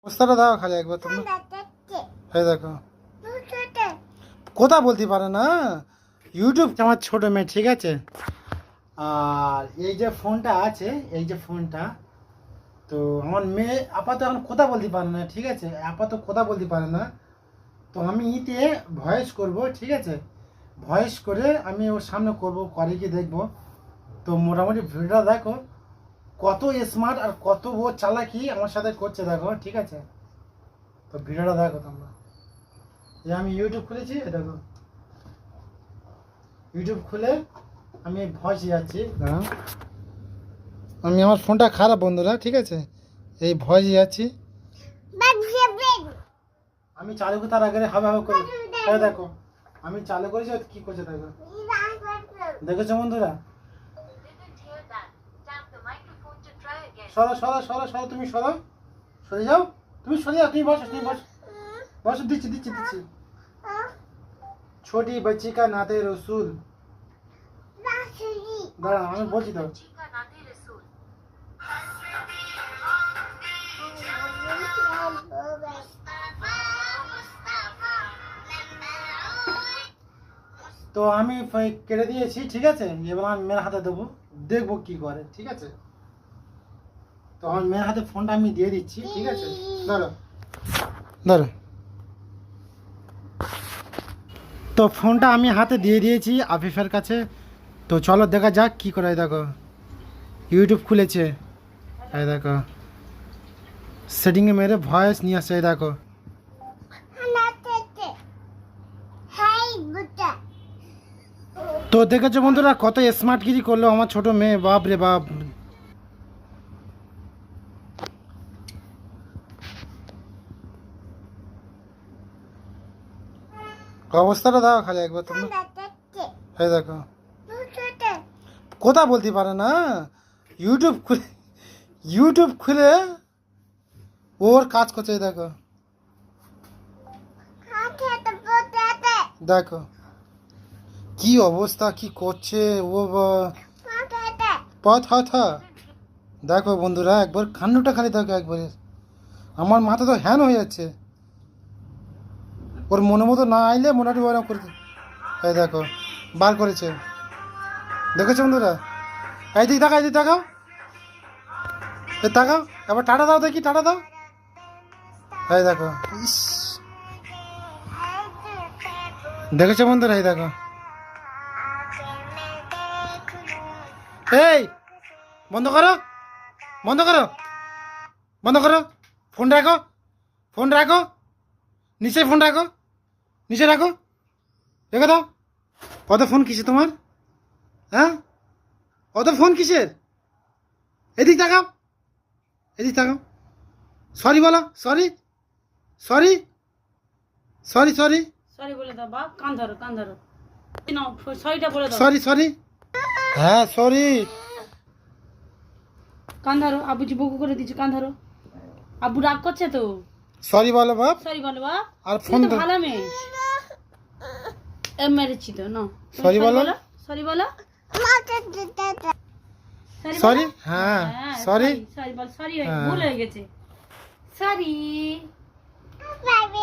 অবস্থাটা দাও খালি একবার তুমি। এই দেখো কথা বলতে পারে না। ইউটিউব আমার ছোট মেয়ে, ঠিক আছে। আর এই যে ফোনটা আছে, এই যে ফোনটা, তো আমার মেয়ে আপাতত এখন কথা বলতে পারে না, ঠিক আছে। আপাতত কথা বলতে পারে না, তো আমি ইতে ভয়েস করব, ঠিক আছে। ভয়েস করে আমি ওর সামনে করব, করে কি দেখবো। তো মোটামুটি ভিডিওটা দেখো, কত স্মার্ট আর কত ও চালাকি আমার সাথে করছে দেখো, ঠিক আছে। তো ভিডিওটা দেখো তোমরা। যে আমি ইউটিউব খুলেছি, দেখো ইউটিউব খুলে আমি ভয়েস যাচ্ছি। আমি আমার ফোনটা খারাপ বন্ধুরা, ঠিক আছে। এই ভয়েস যাচ্ছি আমি চালু করে, তার আগে হাবে হাবে করে দেখো আমি চালু করেছি, কি করছে দেখো। দেখেছো বন্ধুরা? সরো সরো সরো সরো, তুমি সরো, সরে যাও, তুমি সরে যাও, তুমি বসো, তুমি বসো, বসো, দিচ্ছি দিচ্ছি দিচ্ছি। ছোটি बच्ची का नाते रसूल, দাঁড়া আমি বলছি তো। তো আমি কেটে দিয়েছি, ঠিক আছে। এবার আমি মেয়ের হাতে দেবো, দেখবো কি করে, ঠিক আছে। তো আমার মেয়ের হাতে ফোনটা আমি দিয়ে দিচ্ছি, ঠিক আছে। ধরো ধরো। তো ফোনটা আমি হাতে দিয়ে দিয়েছি আফিফের কাছে। তো চলো দেখা যাক কি করে। দেখো ইউটিউব খুলেছে, এই দেখো সেটিংয়ে মেরে ভয়েস নিয়ে আসছে, এই দেখো। তো দেখেছো বন্ধুরা কত স্মার্টগিরি করলো আমার ছোট মেয়ে, বাপ রে বাপ। অবস্থাটা দাও খালি একবার তুমি। এই দেখো কথা বলতে পারে না। ইউটিউব খুলে ওর কাজ করছে, এই দেখো। দেখো কি অবস্থা, কি করছে ও। দেখো বন্ধুরা একবার কান্নুটা খালি দেখো একবারে, আমার মাথা তো হ্যান হয়ে যাচ্ছে। ওর মনে মতো না আইলে মোটামুটি ওরকম করতে। এই দেখো বার করেছে, দেখেছো বন্ধুরা? এই দিক তাকাও, এই দিক তাকাও, এই তাকাও, এবার টাটা দাও দেখি, টাটা দাও। এই দেখো, ইস, দেখেছো বন্ধুরা? এই দেখো, এই বন্ধ করো, বন্ধ করো, বন্ধ করো, ফোন রাখো, ফোন রাখো, নিচে ফোন রাখো, নিচে রাখো, রেখে দাও। অত ফোন কিসে তোমার? হ্যাঁ, অত ফোন কিসের? এদিক তাকাও, এদিক তাকাও। সরি বলো, sorry sorry sorry sorry sorry বলে দাও বাপ, কান ধরো, কান ধরো, নাও সরিটা বলে দাও। সরি সরি, হ্যাঁ সরি। কান ধরো, আব্বুজি বকু করে দিচ্ছে, কান ধরো। আব্বু রাগ করছে তো, সরি বলো বাপ। সরি বলো বাপ। আর ফোন ফোন তো ভালো মেয়ে, মেরেছি তো না। সরি বলো, সরি বলো, সরি, হ্যাঁ সরি, সরি বল, সরি ভুল হয়ে গেছে, সরি।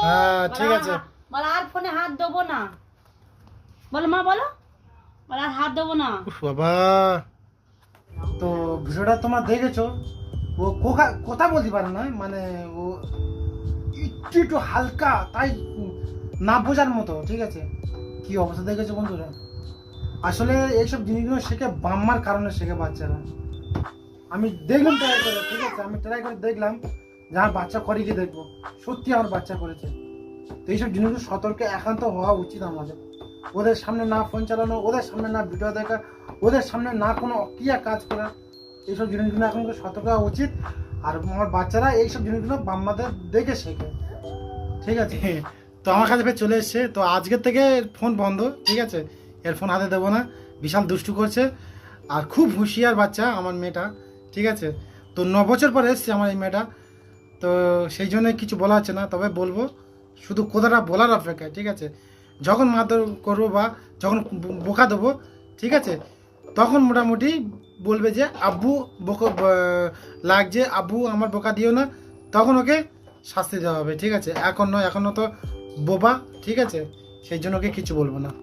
হ্যাঁ ঠিক আছে। বলো আর ফোনে হাত দেবো না, বলো মা, বলো, বলো আর হাত দেবো না। উফ বাবা। তো ভিডিওটা তোমরা দেখেছো, ও কথা বলতে পারে না, মানে ও একটু একটু হালকা, তাই না বোঝার মতো, ঠিক আছে। কি অবস্থা দেখেছো বন্ধুরা? আসলে এইসব জিনিসগুলো শেখে বাম্মার কারণে শেখে বাচ্চারা। আমি দেখলাম ট্রাই করে, ঠিক আছে, আমি ট্রাই করে দেখলাম যে আমার বাচ্চা করে কি, দেখবো সত্যি আমার বাচ্চা করেছে। তো এইসব জিনিসগুলো সতর্কে একান্ত হওয়া উচিত আমাদের। ওদের সামনে না ফোন চালানো, ওদের সামনে না ভিডিও দেখা, ওদের সামনে না কোনো অক্রিয়া কাজ করা, এইসব জিনিসগুলো এখন সতর্ক হওয়া উচিত। আর আমার বাচ্চারা এইসব জিনিসগুলো বাম্মাদের দেখে শেখে, ঠিক আছে। তো আমার কাছে ফের চলে এসছে। তো আজকের থেকে ফোন বন্ধ, ঠিক আছে। এর ফোন হাতে দেবো না, বিশাল দুষ্টু করছে। আর খুব হুঁশিয়ার বাচ্চা আমার মেয়েটা, ঠিক আছে। তো 9 বছর পরে এসছে আমার এই মেয়েটা। তো সেই জন্য কিছু বলা হচ্ছে না, তবে বলবো শুধু কথাটা বলার অপেক্ষায়, ঠিক আছে। যখন মারধর করবো বা যখন বোকা দেবো, ঠিক আছে, তখন মোটামুটি বলবে যে আব্বু লাগছে, আব্বু আমার বোকা দিও না, তখন ওকে শাস্তি দেওয়া হবে, ঠিক আছে? এখন নয়, এখনো তো বোবা, ঠিক আছে? সেই জন্য ওকে কিছু বলবো না।